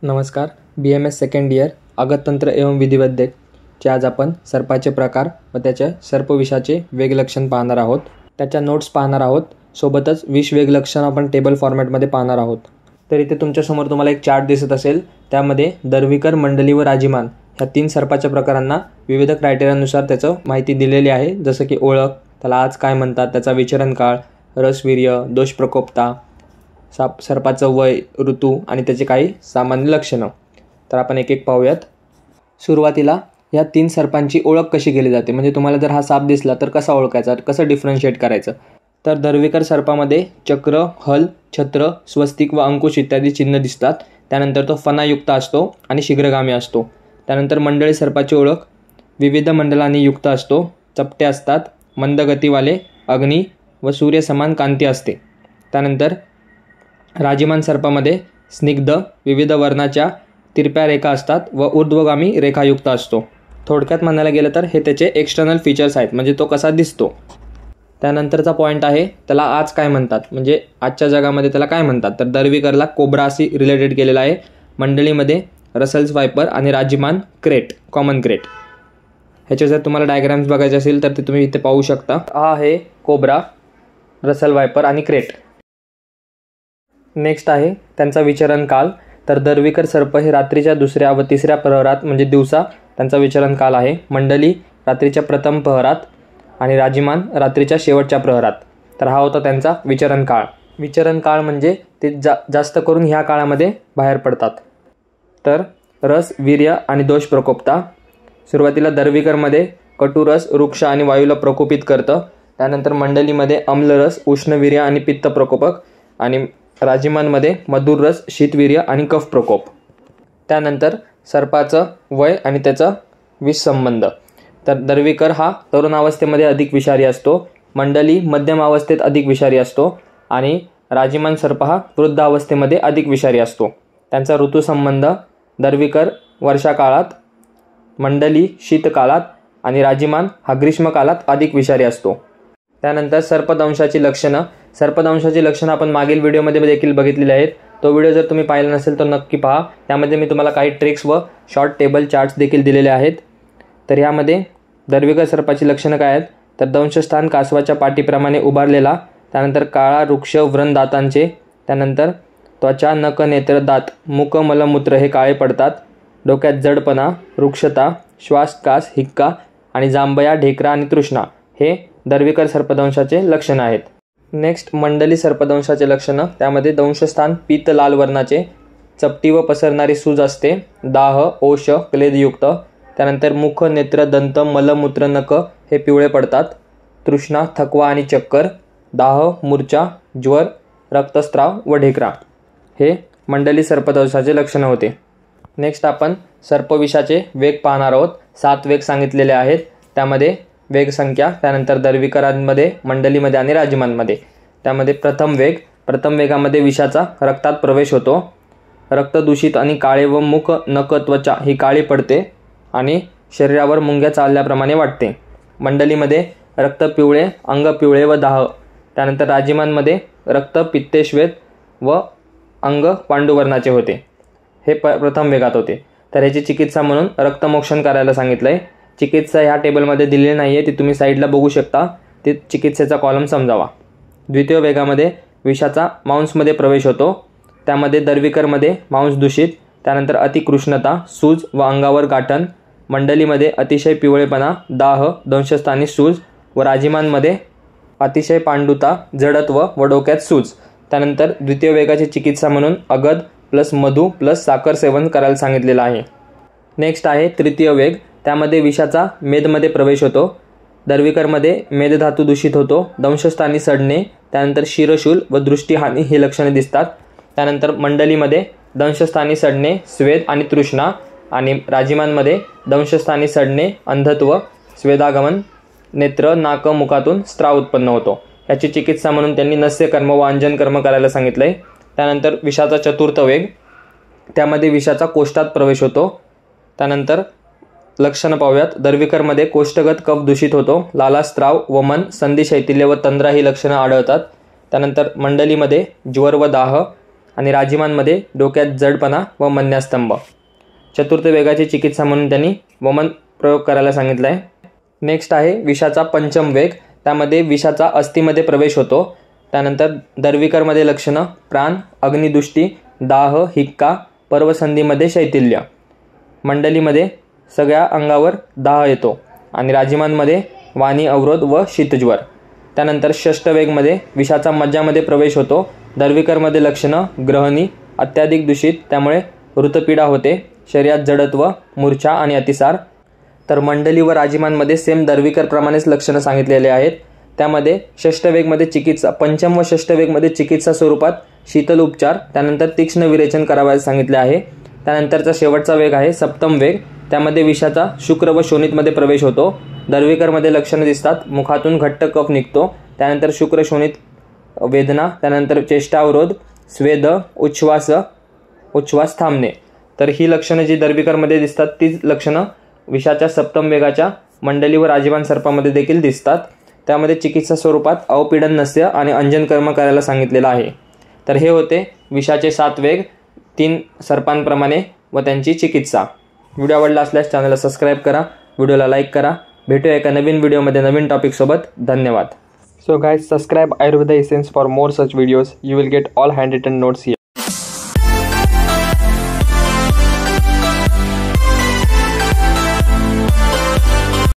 नमस्कार. BMS second year आगततंत्र एवं विधिवैद्यकचे आज आपण सर्पाचे प्रकार व त्याच्या सर्पविषाचे वेगलक्षण पाहणार आहोत. त्याच्या नोट्स पाहणार आहोत. सोबतच विष वेगलक्षण आपण टेबल फॉर्मॅटमध्ये पाहणार आहोत. तर इथे तुमच्यासमोर तुम्हाला एक चार्ट दिसत असेल. त्यामध्ये दर्वीकर, मंडली व राजीमान ह्या 3 सर्पाच्या प्रकारांना विविध क्रायटेरियानुसार त्याचं माहिती दिलेली आहे. जसं की ओळख, त्याला आज काय म्हणतात, त्याचा विचरण काळ, रसवीर्य, दोष प्रकोपता, सर्पाचं वय, ऋतू आणि त्याचे काही सामान्य लक्षणं. तर आपण एक एक पाहूयात. सुरुवातीला या 3 सर्पांची ओळख कशी केली जाते, म्हणजे तुम्हाला जर हा साप दिसला तर कसा ओळखायचा, कसं डिफरन्शिएट करायचं. तर दर्वीकर सर्पामध्ये चक्र, हल, छत्र, स्वस्तिक व अंकुश इत्यादी चिन्ह दिसतात. त्यानंतर तो फणायुक्त असतो आणि शीघ्रगामी असतो. त्यानंतर मंडळी सर्पाची ओळख विविध मंडलांनी युक्त असतो, चपटे असतात, मंदगतीवाले, अग्नी व सूर्य समान कांती असते. त्यानंतर राजीमान सर्पामध्ये स्निग्ध विविध वर्णाच्या तिरप्या रेखा असतात व ऊर्ध्वगामी रेखायुक्त असतो. थोडक्यात म्हणायला गेलं तर हे त्याचे एक्सटर्नल फीचर्स आहेत, म्हणजे तो कसा दिसतो. त्यानंतरचा पॉईंट आहे त्याला आज काय म्हणतात, म्हणजे आजच्या जगामध्ये त्याला काय म्हणतात. तर दर्वीकरला कोब्रा अशी रिलेटेड केलेला आहे. मंडळीमध्ये रसल्स वायपर आणि राजीमान क्रेट, कॉमन क्रेट. ह्याचे जर तुम्हाला डायग्राम्स बघायचे असेल तर ते तुम्ही इथे पाहू शकता. हा आहे कोब्रा, रसल वायपर आणि क्रेट. नेक्स्ट आहे त्यांचा विचरण काल. तर दर्वीकर सर्प हे रात्रीच्या 2ऱ्या व 3ऱ्या प्रहरात म्हणजे दिवसा त्यांचा विचरण काल आहे. मंडली रात्रीच्या प्रथम प्रहरात आणि राजीमान रात्रीच्या शेवटच्या प्रहरात. तर हा होता त्यांचा विचरण काळ. विचरण काळ म्हणजे ते जास्त करून ह्या काळामध्ये बाहेर पडतात. तर रस, वीर्य आणि दोष प्रकोपता. सुरुवातीला दर्वीकरमध्ये कटुरस वृक्ष आणि वायूला प्रकोपित करतं. त्यानंतर मंडलीमध्ये अम्लरस, उष्णवीर्य आणि पित्त प्रकोपक आणि राजीमानमध्ये मधुर रस, शीतवीर्य आणि कफ प्रकोप. त्यानंतर सर्पाचं वय आणि त्याचा विष संबंध. तर दर्वीकर हा तरुणावस्थेमध्ये अधिक विषारी असतो, मंडली मध्यम अवस्थेत अधिक विषारी असतो आणि राजीमान सर्प हा वृद्धावस्थेमध्ये अधिक विषारी असतो. त्यांचा ऋतुसंबंध दर्वीकर वर्षाकाळात, मंडली शीतकाळात आणि राजीमान हा ग्रीष्मकाळात अधिक विषारी असतो. त्यानंतर सर्पदंशाची लक्षणं. सर्पदंशाची लक्षणं आपण मागील व्हिडिओमध्ये देखील बघितलेली आहेत. तो व्हिडिओ जर तुम्ही पाहिला नसेल तर नक्की पहा. त्यामध्ये मी तुम्हाला काही ट्रिक्स व शॉर्ट टेबल चार्ट्स देखील दिलेले आहेत. तर यामध्ये दर्वीकर सर्पाची लक्षणं काय आहेत. तर दंशस्थान कासवाच्या पाठीप्रमाणे उभारलेला, त्यानंतर काळा वृक्ष व्रण दातांचे, त्यानंतर त्वचा, नख, नेत्र, दात, मुख, मलमूत्र हे काळे पडतात. डोक्यात जडपणा, वृक्षता, श्वास, कास, हिक्का आणि जांभया, ढेकरा आणि तृष्णा हे दर्वीकर सर्पदंशाचे लक्षणं आहेत. नेक्स्ट मंडली सर्पदंशाचे लक्षणं. त्यामध्ये दंशस्थान पीत लाल वर्णाचे, चपटी व पसरणारी सूज असते, दाह, ओष, क्लेदयुक्त. त्यानंतर मुख, नेत्र, दंत, मलमूत्र, नख हे पिवळे पडतात. तृष्णा, थकवा आणि चक्कर, दाह, मूर्छा, ज्वर, रक्तस्राव व ढेकरा हे मंडली सर्पदंशाचे लक्षणं होते. नेक्स्ट आपण सर्पविषाचे वेग पाहणार आहोत. 7 वेग सांगितलेले आहेत. त्यामध्ये वेग संख्या, त्यानंतर दर्वीकरांमध्ये, मंडलीमध्ये आणि राजीमानमध्ये. त्यामध्ये प्रथम वेगामध्ये विषाचा रक्तात प्रवेश होतो. रक्त दूषित आणि काळे व मुख, नख, त्वचा ही काळी पडते आणि शरीरावर मुंग्या चालल्याप्रमाणे वाटते. मंडलीमध्ये रक्त पिवळे, अंग पिवळे व दाह. त्यानंतर राजीमानमध्ये रक्त पित्तेश्वेत व अंग पांडुवर्णाचे होते. हे प्रथम वेगात होते. तर ह्याची चिकित्सा म्हणून रक्तमोक्षण करायला सांगितलं आहे. चिकित्सा ह्या टेबलमध्ये दिलेली नाही आहे, ती तुम्ही साईडला बघू शकता. ते चिकित्सेचा कॉलम समजावा. द्वितीय वेगामध्ये विषाचा मांसमध्ये प्रवेश होतो. त्यामध्ये दर्वीकरमध्ये मांस दूषित, त्यानंतर अतिकृष्णता, सूज व अंगावर गाठण. मंडलीमध्ये अतिशय पिवळेपणा, दाह, दंशस्थानी सूज व राजीमानमध्ये अतिशय पांडुता, जडत्व व डोक्यात सूज. त्यानंतर द्वितीय वेगाची चिकित्सा म्हणून अगद प्लस मधु प्लस साखर सेवन करायला सांगितलेलं आहे. नेक्स्ट आहे तृतीय वेग. त्यामध्ये विषाचा मेदमध्ये प्रवेश होतो. दर्वीकरमध्ये मेदधातू दूषित होतो, दंशस्थानी सडणे, त्यानंतर शिरशूल व दृष्टीहानी ही लक्षणे दिसतात. त्यानंतर मंडलीमध्ये दंशस्थानी सडणे, स्वेद आणि तृष्णा आणि राजीमानमध्ये दंशस्थानी सडणे, अंधत्व, स्वेदागमन, नेत्र, नाक, मुखातून स्त्राव उत्पन्न होतो. याची चिकित्सा म्हणून त्यांनी नस्यकर्म व अंजनकर्म करायला सांगितलं आहे. त्यानंतर विषाचा चतुर्थ वेग. त्यामध्ये विषाचा कोष्ठात प्रवेश होतो. त्यानंतर लक्षणं पाहूयात. दर्वीकरमध्ये कोष्ठगत कफ दूषित होतो, लाला, स्त्राव, वमन, संधी, शैथिल्य व तंद्रा ही लक्षणं आढळतात. त्यानंतर मंडलीमध्ये ज्वर व दाह, आणि राजिमांमध्ये डोक्यात जडपणा व मन्यास्तंभ. चतुर्थ वेगाची चिकित्सा म्हणून त्यांनी वमन प्रयोग करायला सांगितला आहे. नेक्स्ट आहे विषाचा पंचम वेग. त्यामध्ये विषाचा अस्थिमध्ये प्रवेश होतो. त्यानंतर दर्विकरमध्ये लक्षणं प्राण, अग्निदुष्टी, दाह, हिक्का, पर्वसंधीमध्ये शैथिल्य. मंडलीमध्ये सगळ्या अंगावर दाह येतो आणि राजिमांमध्ये वाणी अवरोध व शीतज्वर. त्यानंतर षष्ठ वेगमध्ये विषाचा मज्जामध्ये प्रवेश होतो. दर्विकरमध्ये लक्षणं ग्रहणी, अत्याधिक दूषित, त्यामुळे ऋतपीडा होते, शरीरात जडत्व, मूर्छा आणि अतिसार. तर मंडली व राजिमांमध्ये सेम दर्विकरप्रमाणेच लक्षणं सांगितलेले आहेत. त्यामध्ये षष्ठ वेगमध्ये चिकित्सा, पंचम व षष्ठ वेगमध्ये चिकित्सा स्वरूपात शीतल उपचार, त्यानंतर तीक्ष्ण विरेचन करावयास सांगितले आहे. त्यानंतरचा शेवटचा वेग आहे सप्तम वेग. त्यामध्ये विषाचा शुक्र व शोणितमध्ये प्रवेश होतो. दर्विकरमध्ये लक्षणं दिसतात, मुखातून घट्ट कफ निघतो, त्यानंतर शुक्र शोणित वेदना, त्यानंतर चेष्टावरोध, स्वेद, उच्छ्वास थांबणे. तर ही लक्षणं जी दर्विकरमध्ये दिसतात तीच लक्षणं विषाच्या सप्तम वेगाच्या मंडली व राजिमान सर्पामध्ये देखील दिसतात. त्यामध्ये चिकित्सा स्वरूपात अवपीडन नस्य आणि अंजन कर्म करायला सांगितलेलं आहे. तर हे होते विषाचे 7 वेग 3 सर्पांप्रमाणे व त्यांची चिकित्सा. व्हिडिओ आवडला असल्यास चॅनलला सबस्क्राईब करा, व्हिडिओला लाईक करा. भेटूया एका नवीन व्हिडिओमध्ये नवीन टॉपिकसोबत. धन्यवाद. So guys, subscribe Ayurveda Essence for more such videos. You will get all handwritten notes here.